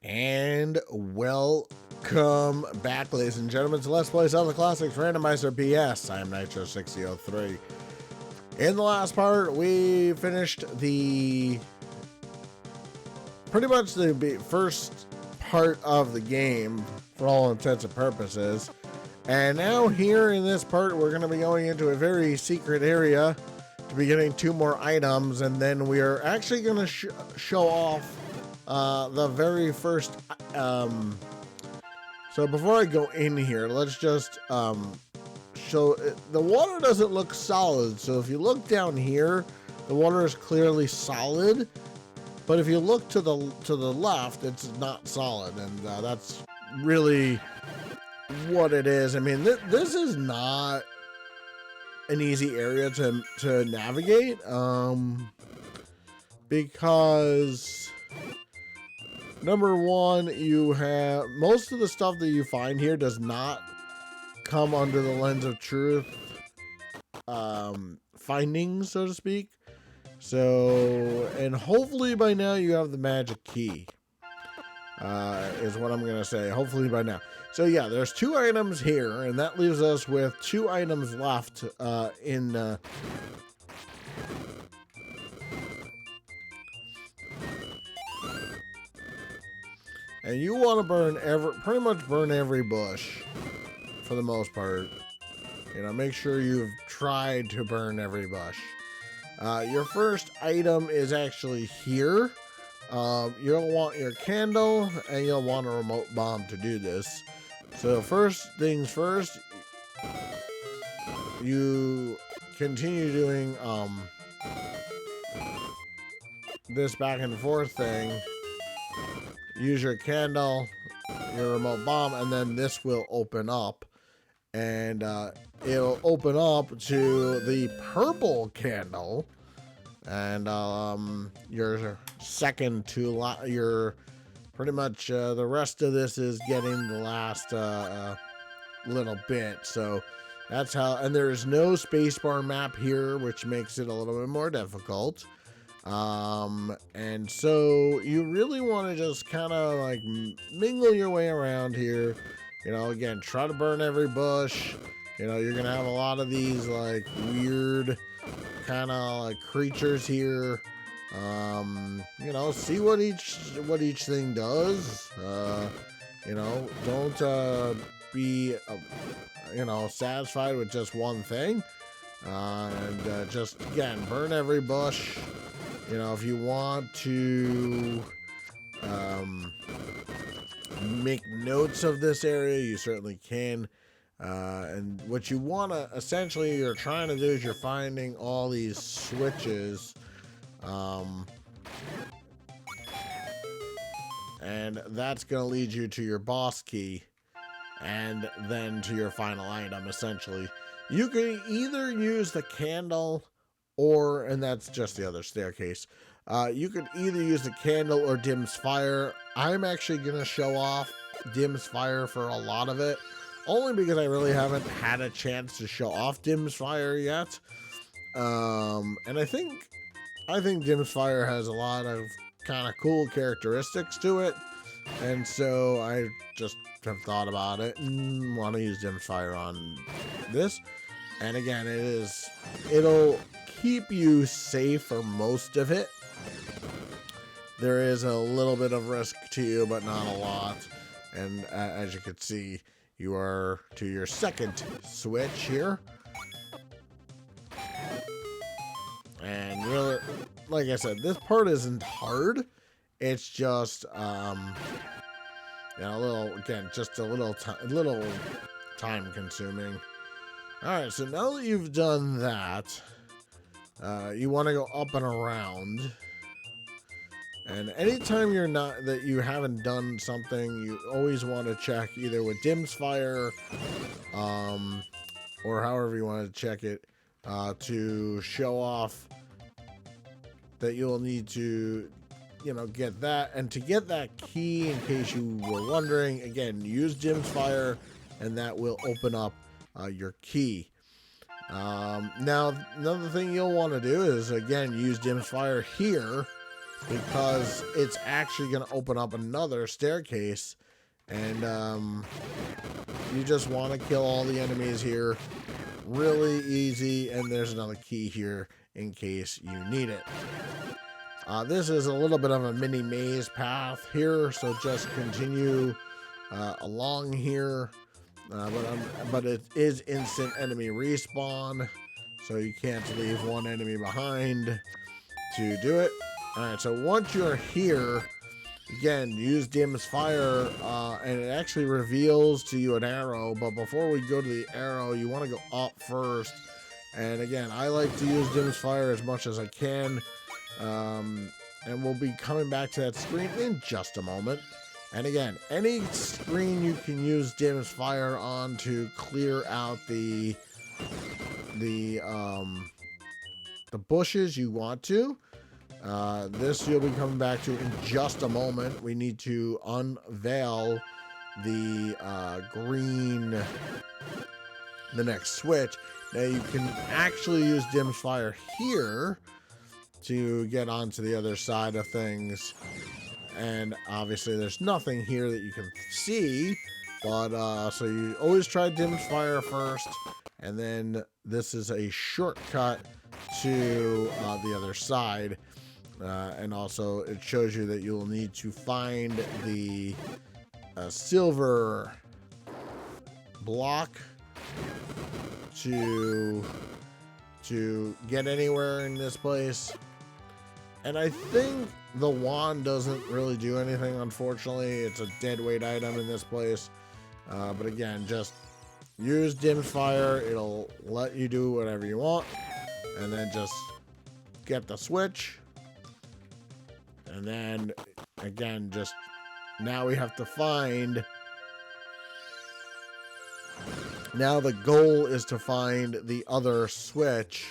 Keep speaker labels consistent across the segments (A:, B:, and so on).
A: And welcome back, ladies and gentlemen, to Let's Play Zelda Classics Randomizer BS. I am Nitro6003. In the last part, we finished pretty much the first part of the game, for all intents and purposes. And now here in this part, we're going to be going into a very secret area to be getting 2 more items, and then we are actually going to show off the very first so before I go in here, let's just show the water doesn't look solid. So if you look down here, the water is clearly solid, but if you look to the left, it's not solid, and that's really what it is. I mean, this is not an easy area to navigate, because number one, you have most of the stuff that you find here does not come under the lens of truth findings, so to speak. So, and hopefully by now you have the magic key, is what I'm gonna say. Hopefully by now. So yeah, there's 2 items here, and that leaves us with 2 items left in and you want to pretty much burn every bush for the most part. You know, make sure you've tried to burn every bush. Your first item is actually here. You'll want your candle, and you'll want a remote bomb to do this. So first things first, you continue doing this back and forth thing. Use your candle, your remote bomb, and then this will open up, and it'll open up to the purple candle, and your second to your pretty much the rest of this is getting the last little bit. So that's how, and there's no spacebar map here, which makes it a little bit more difficult. And so you really want to just kind of like mingle your way around here. You know, again, try to burn every bush. You know, you're gonna have a lot of these like weird kind of like creatures here. You know, see what each thing does. You know, don't be you know, satisfied with just one thing. And just again, burn every bush. You know, if you want to make notes of this area, you certainly can. And what you want to, essentially, you're trying to do is you're finding all these switches. And that's going to lead you to your boss key, and then to your final item, essentially. You can either use the candle, or, and that's just the other staircase. You could either use the candle or Dim's fire. I'm actually going to show off Dim's fire for a lot of it, only because I really haven't had a chance to show off Dim's fire yet. And I think Dim's fire has a lot of kind of cool characteristics to it, and so I just have thought about it and want to use Dim's fire on this. And again, it'll keep you safe for most of it. There is a little bit of risk to you, but not a lot. And as you can see, you are to your second switch here. And really, like I said, this part isn't hard. It's just, you know, just a little time consuming. All right, so now that you've done that, you want to go up and around. And anytime you haven't done something, you always want to check either with Dim's fire, or however you want to check it, to show off that you'll need to, you know, get that. And to get that key, in case you were wondering, again, use Dim's fire, and that will open up your key. Now, another thing you'll want to do is, again, use Dim's fire here because it's actually going to open up another staircase, and you just want to kill all the enemies here. Really easy, and there's another key here in case you need it. This is a little bit of a mini maze path here, so just continue along here. But it is instant enemy respawn, so you can't leave one enemy behind to do it. Alright, so once you're here, again, use Dim's Fire, and it actually reveals to you an arrow, but before we go to the arrow, you want to go up first. And again, I like to use Dim's Fire as much as I can, and we'll be coming back to that screen in just a moment. And again, any screen you can use Dim's Fire on to clear out the bushes you want to. This you'll be coming back to in just a moment. We need to unveil the the next switch. Now you can actually use Dim's Fire here to get onto the other side of things. And obviously there's nothing here that you can see, but so you always try Dim's Fire first, and then this is a shortcut to the other side. And also it shows you that you'll need to find the silver block to get anywhere in this place. And I think the wand doesn't really do anything, unfortunately. It's a dead weight item in this place. But again, just use Dim's Fire. It'll let you do whatever you want. And then just get the switch. And then, again, just now we have to find... Now the goal is to find the other switch.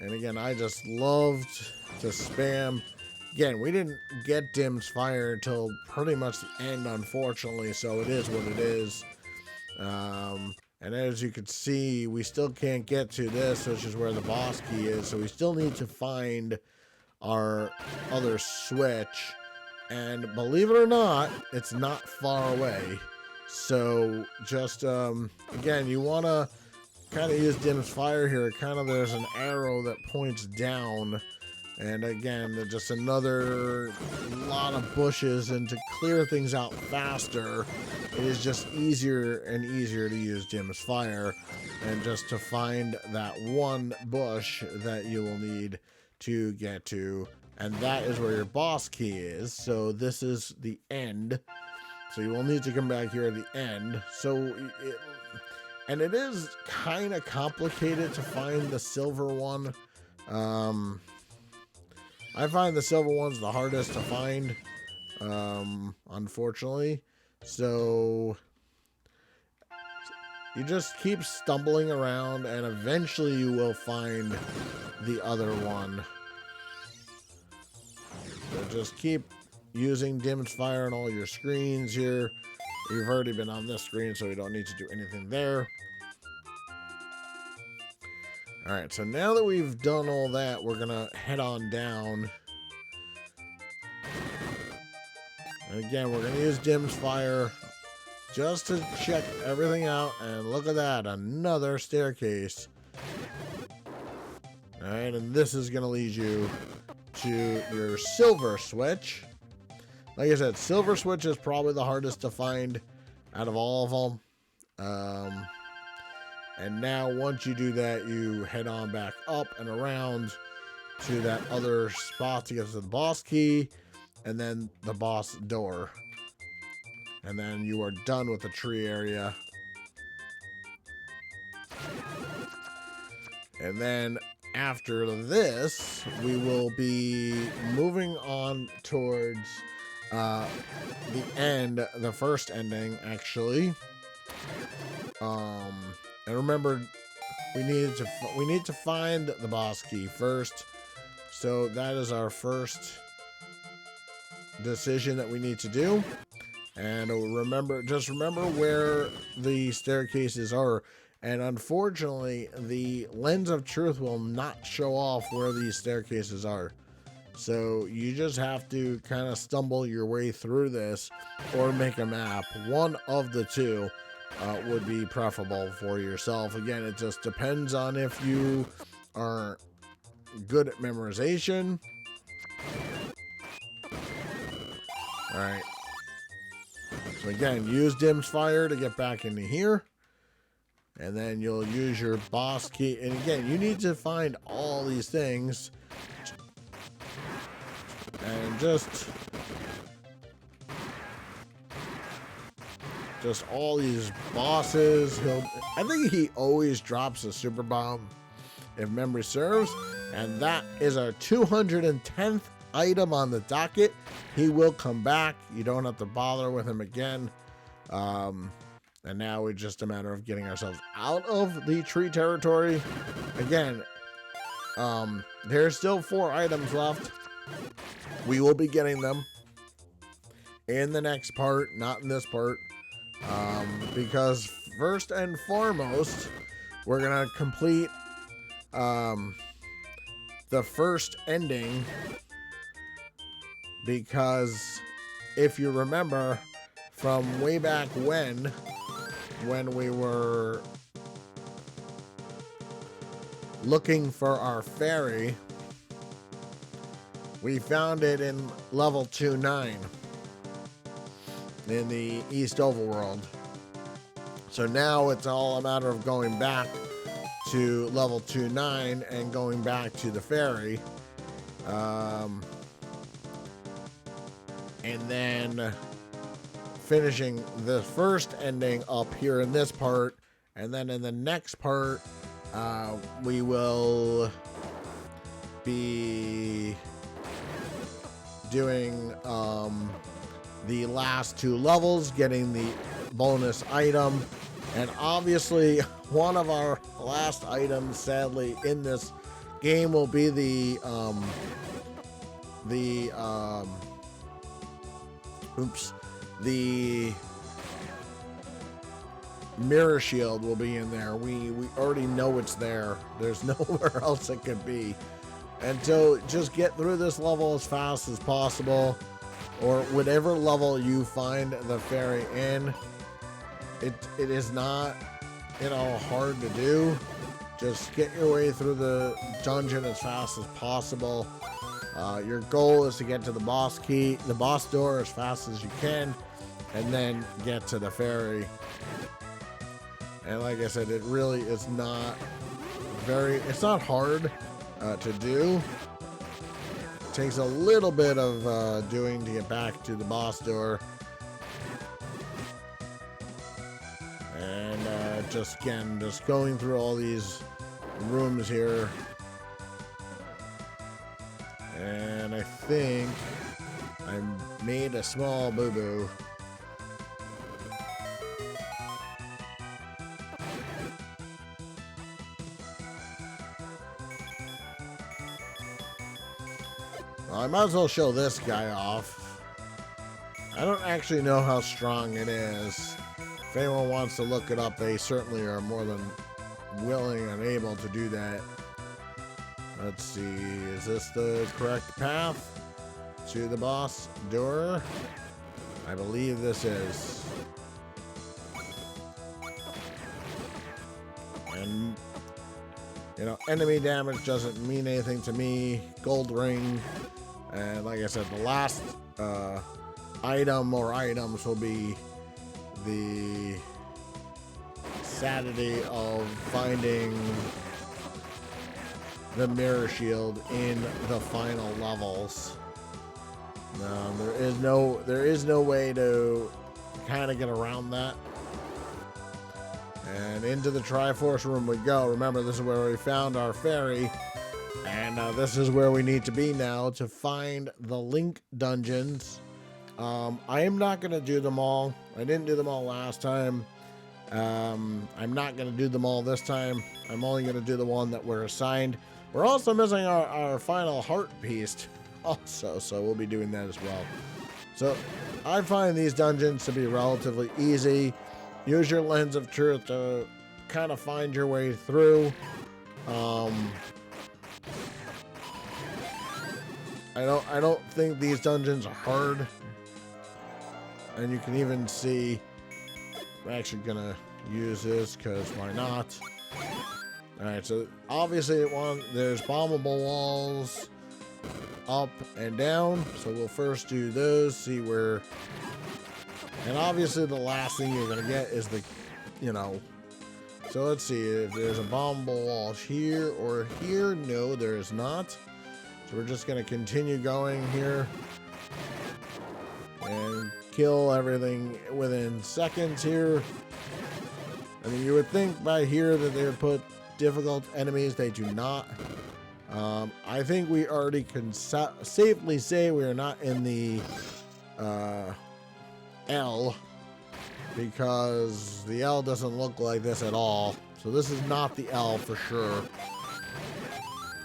A: And again, I just loved to spam. Again, we didn't get Dim's Fire until pretty much the end, unfortunately, so it is what it is. And as you can see, we still can't get to this, which is where the boss key is, so we still need to find our other switch. And believe it or not, it's not far away. So just, again, you want to kind of use Dim's Fire here. Kind of there's an arrow that points down, and again, just another lot of bushes, and to clear things out faster, it is just easier and easier to use Dim's Fire, and just to find that one bush that you will need to get to, and that is where your boss key is. So this is the end, so you will need to come back here at the end. So and it is kind of complicated to find the silver one. I find the silver one's the hardest to find, unfortunately. So you just keep stumbling around, and eventually you will find the other one. So just keep using Dim's Fire on all your screens here. You've already been on this screen, so you don't need to do anything there. Alright, so now that we've done all that, we're gonna head on down. And again, we're gonna use Dim's Fire just to check everything out. And look at that, another staircase. Alright, and this is gonna lead you to your silver switch. Like I said, silver switch is probably the hardest to find out of all of them. And now once you do that, you head on back up and around to that other spot to get to the boss key, and then the boss door. And then you are done with the tree area. And then after this, we will be moving on towards the end, the first ending, actually. And remember, we need to find the boss key first. So that is our first decision that we need to do. And just remember where the staircases are. And unfortunately, the Lens of Truth will not show off where these staircases are. So you just have to kind of stumble your way through this or make a map. One of the two would be preferable for yourself. Again, it just depends on if you are good at memorization. All right. So again, use Dim's Fire to get back into here. And then you'll use your boss key. And again, you need to find all these things. And just all these bosses. I think he always drops a super bomb, if memory serves. And that is our 210th item on the docket. He will come back. You don't have to bother with him again. And now it's just a matter of getting ourselves out of the tree territory. Again, there's still 4 items left. We will be getting them in the next part, not in this part. Because first and foremost, we're going to complete the first ending. Because if you remember from way back when we were looking for our fairy, we found it in level 2-9 in the East Overworld. So now it's all a matter of going back to level 2-9 and going back to the fairy. And then finishing the first ending up here in this part. And then in the next part, we will be doing the last 2 levels, getting the bonus item. And obviously, one of our last items, sadly, in this game will be the mirror shield will be in there. We already know it's there. There's nowhere else it could be. And so just get through this level as fast as possible, or whatever level you find the fairy in. It is not, hard to do. Just get your way through the dungeon as fast as possible. Your goal is to get to the boss door as fast as you can, and then get to the fairy. And like I said, it really is not it's not hard to do. It takes a little bit of doing to get back to the boss door. And just going through all these rooms here. And I think I made a small boo-boo. Well, I might as well show this guy off. I don't actually know how strong it is. If anyone wants to look it up, they certainly are more than willing and able to do that. Let's see, is this the correct path to the boss door? I believe this is. And, enemy damage doesn't mean anything to me. Gold ring. And like I said, the last item or items will be the Saturday of finding the mirror shield in the final levels. No, there is no way to kind of get around that. And into the Triforce room we go. Remember, this is where we found our fairy, and this is where we need to be now to find the Link dungeons. I am not going to do them all. I didn't do them all last time. I'm not going to do them all this time. I'm only going to do the one that we're assigned. We're also missing our final heart piece also, so we'll be doing that as well. So I find these dungeons to be relatively easy. Use your lens of truth to kind of find your way through. I don't think these dungeons are hard. And you can even see, I'm actually gonna use this because why not? Alright, so obviously there's bombable walls up and down. So we'll first do those, see where, and obviously the last thing you're gonna get is the, you know, so let's see if there's a bombable wall here or here. No, there is not. So we're just gonna continue going here and kill everything within seconds here. I mean, you would think by here that they would put difficult enemies. They do not. I think we already can safely say we are not in the L, because the L doesn't look like this at all. So this is not the L for sure.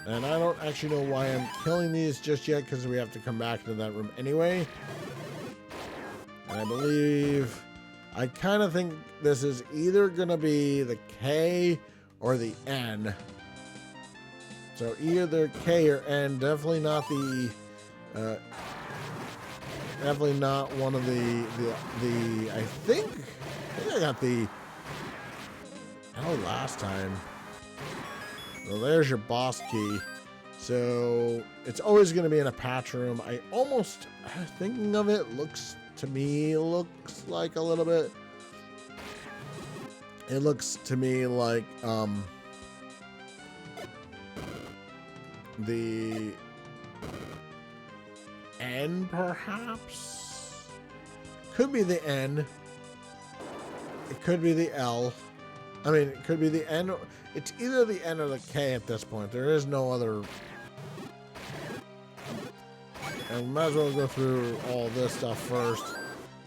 A: And I don't actually know why I'm killing these just yet, because we have to come back to that room anyway. And I believe, I kind of think this is either going to be the K or the N. So either K or N, definitely not the, definitely not one of the, I think I got the L last time. Well, there's your boss key. So it's always going to be in a patch room. I almost, thinking of it, looks like a little bit. It looks to me like the N, perhaps. Could be the N. It could be the L. I mean, it could be the N. It's either the N or the K at this point. There is no other. And we might as well go through all this stuff first.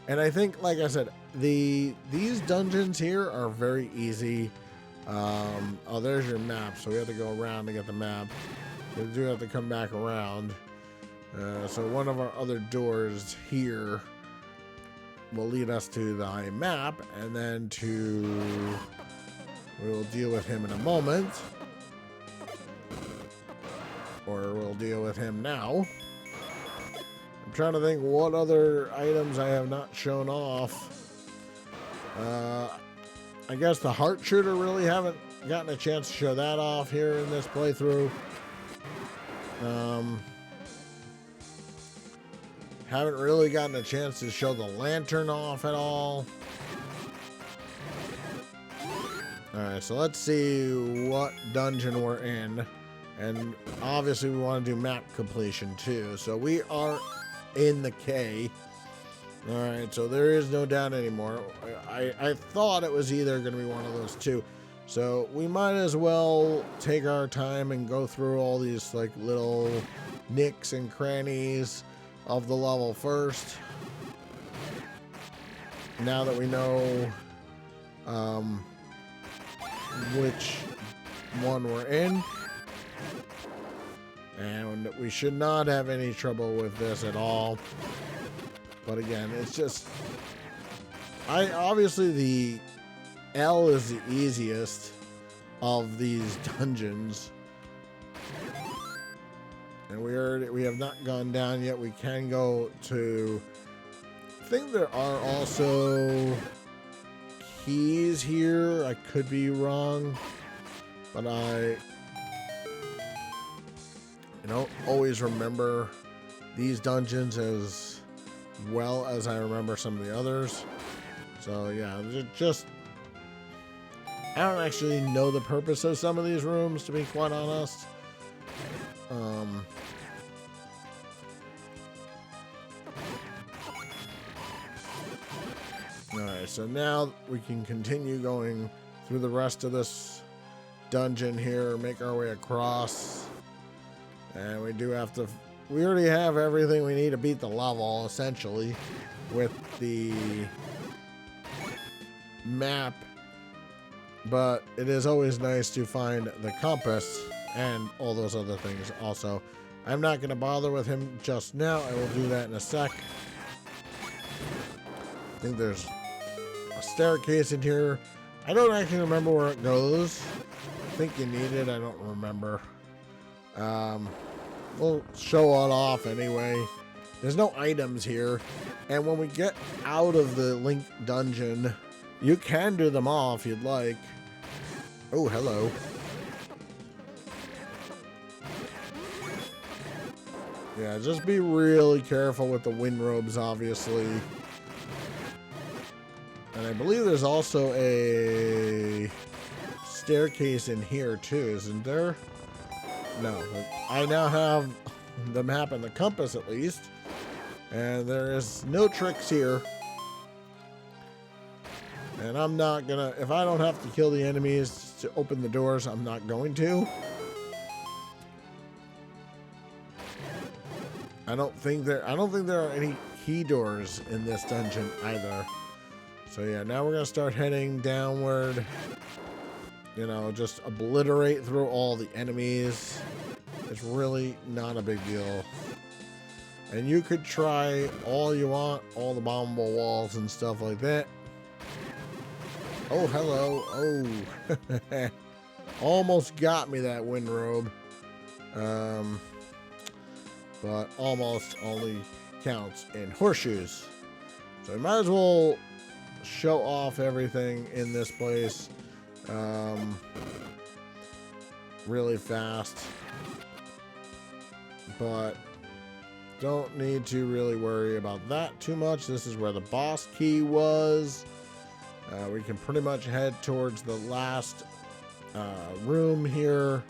A: And I think, like I said, these dungeons here are very easy. Oh, there's your map. So we have to go around to get the map. We do have to come back around. So one of our other doors here will lead us to the map, and then we will deal with him in a moment. Or we'll deal with him now. I'm trying to think what other items I have not shown off. I guess the heart shooter, really haven't gotten a chance to show that off here in this playthrough. Haven't really gotten a chance to show the lantern off at all. Alright, so let's see what dungeon we're in. And obviously we want to do map completion too. So we are in the K. Alright, so there is no doubt anymore. I thought it was either going to be one of those two. So we might as well take our time and go through all these like little nicks and crannies of the level first. Now that we know which one we're in. And we should not have any trouble with this at all. But again, it's just, obviously the L is the easiest of these dungeons. And we have not gone down yet. We can go to, I think there are also keys here. I could be wrong, but I don't always remember these dungeons as well as I remember some of the others. So yeah, just, I don't actually know the purpose of some of these rooms, to be quite honest. Alright, so now we can continue going through the rest of this dungeon here, make our way across. And we do have to, we already have everything we need to beat the level, essentially, with the map. But it is always nice to find the compass and all those other things also. I'm not going to bother with him just now. I will do that in a sec. I think there's a staircase in here. I don't actually remember where it goes. I think you need it. I don't remember. we'll show it off anyway. There's no items here. And when we get out of the Link dungeon, you can do them all if you'd like. Oh, hello. Yeah, just be really careful with the wind robes, obviously. And I believe there's also a staircase in here too, isn't there? No, I now have the map and the compass at least. And there is no tricks here. And I'm not gonna, if I don't have to kill the enemies to open the doors, I'm not going to. I don't think there are any key doors in this dungeon either. So yeah, now we're gonna start heading downward. You know, just obliterate through all the enemies. It's really not a big deal. And you could try all you want, all the bombable walls and stuff like that. Oh, hello. Oh. Almost got me that wind robe. But almost only counts in horseshoes. So we might as well show off everything in this place really fast. But don't need to really worry about that too much. This is where the boss key was. We can pretty much head towards the last room here.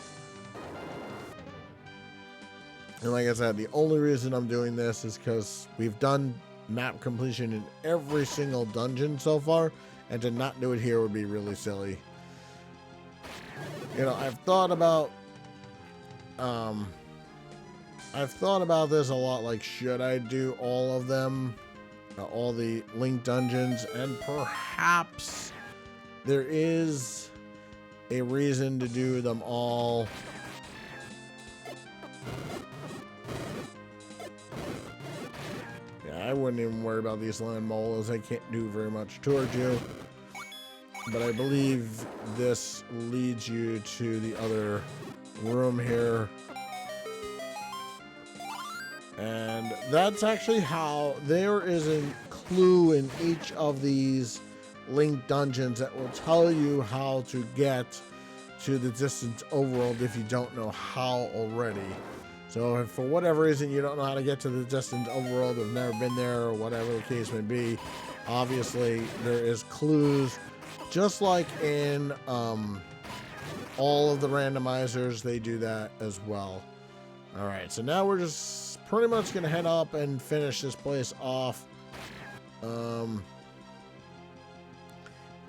A: And like I said, the only reason I'm doing this is because we've done map completion in every single dungeon so far, and to not do it here would be really silly. You know, I've thought about this a lot, like, should I do all of them, all the Link dungeons? And perhaps there is a reason to do them all. I wouldn't even worry about these land moles. They can't do very much towards you. But I believe this leads you to the other room here. And that's actually how there is a clue in each of these Link dungeons that will tell you how to get to the distant overworld if you don't know how already. So if for whatever reason you don't know how to get to the distant overworld, have never been there, or whatever the case may be, obviously there is clues. Just like in all of the randomizers, they do that as well. All right, so now we're just pretty much gonna head up and finish this place off.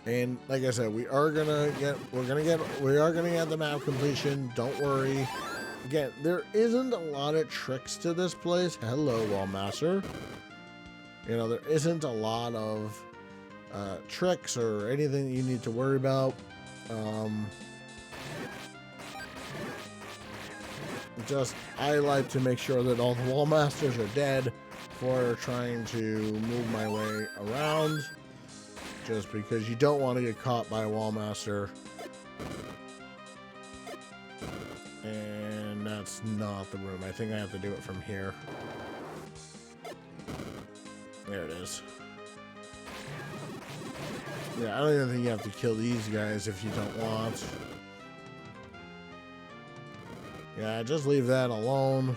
A: And like I said, we are gonna get the map completion. Don't worry. Again, there isn't a lot of tricks to this place. Hello, Wallmaster. You know, there isn't a lot of tricks or anything that you need to worry about. Just, I like to make sure that all the Wallmasters are dead before trying to move my way around. Just because you don't want to get caught by a Wallmaster. And that's not the room. I think I have to do it from here. There it is. Yeah, I don't even think you have to kill these guys if you don't want. Yeah, just leave that alone.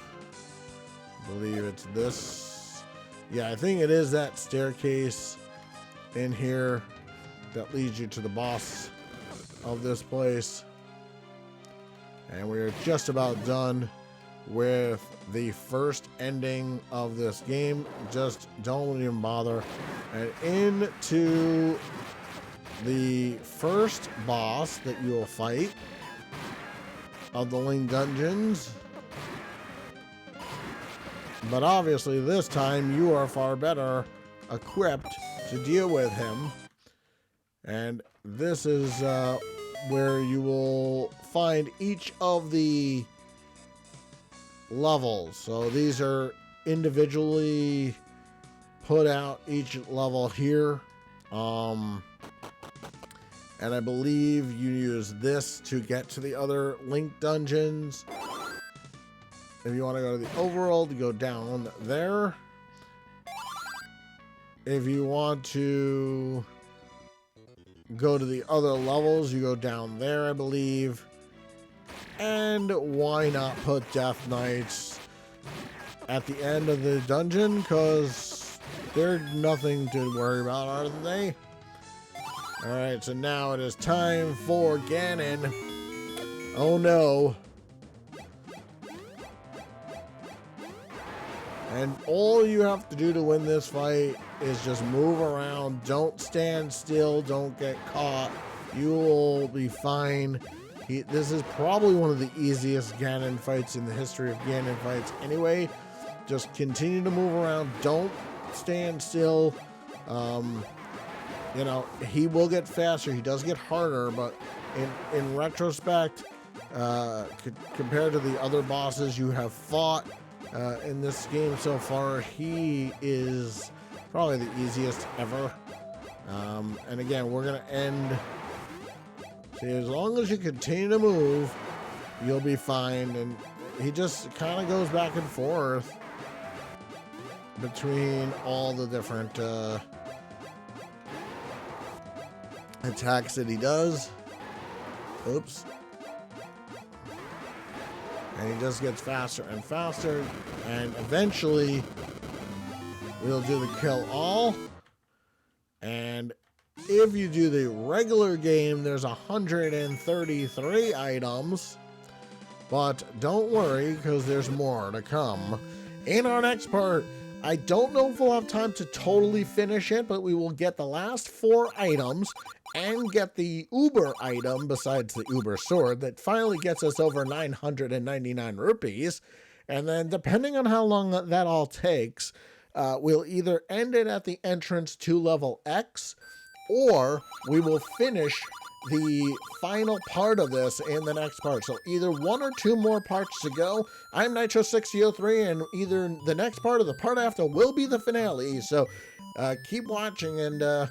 A: I believe it's this. Yeah, I think it is that staircase in here that leads you to the boss of this place. And we're just about done with the first ending of this game. Just don't even bother. And into the first boss that you will fight of the Link dungeons. But obviously this time you are far better equipped to deal with him. And this is where you will find each of the levels. So these are individually put out, each level here. And I believe you use this to get to the other Link dungeons. If you want to go to the overworld, you go down there. If you want to go to the other levels, you go down there, I believe. And why not put Death Knights at the end of the dungeon? Because they're nothing to worry about, aren't they? Alright, so now it is time for Ganon. Oh no. And all you have to do to win this fight is just move around. Don't stand still. Don't get caught. You will be fine. This is probably one of the easiest Ganon fights in the history of Ganon fights anyway. Just continue to move around. Don't stand still. You know, he will get faster. He does get harder, but in retrospect, compared to the other bosses you have fought in this game so far, he is probably the easiest ever. And again, we're going to end. See, as long as you continue to move, you'll be fine. And he just kind of goes back and forth between all the different attacks that he does. Oops. And he just gets faster and faster. And eventually, we'll do the kill all. And if you do the regular game, there's 133 items. But don't worry, because there's more to come. In our next part, I don't know if we'll have time to totally finish it, but we will get the last 4 items and get the Uber item besides the Uber sword that finally gets us over 999 rupees. And then depending on how long that all takes, we'll either end it at the entrance to level X, or we will finish the final part of this in the next part. So either 1 or 2 more parts to go. I'm Nitro6003, and either the next part or the part after will be the finale. So keep watching, and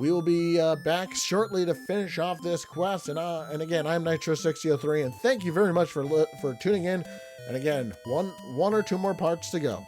A: we will be back shortly to finish off this quest. And again, I'm Nitro6003, and thank you very much for tuning in. And again, one or two more parts to go.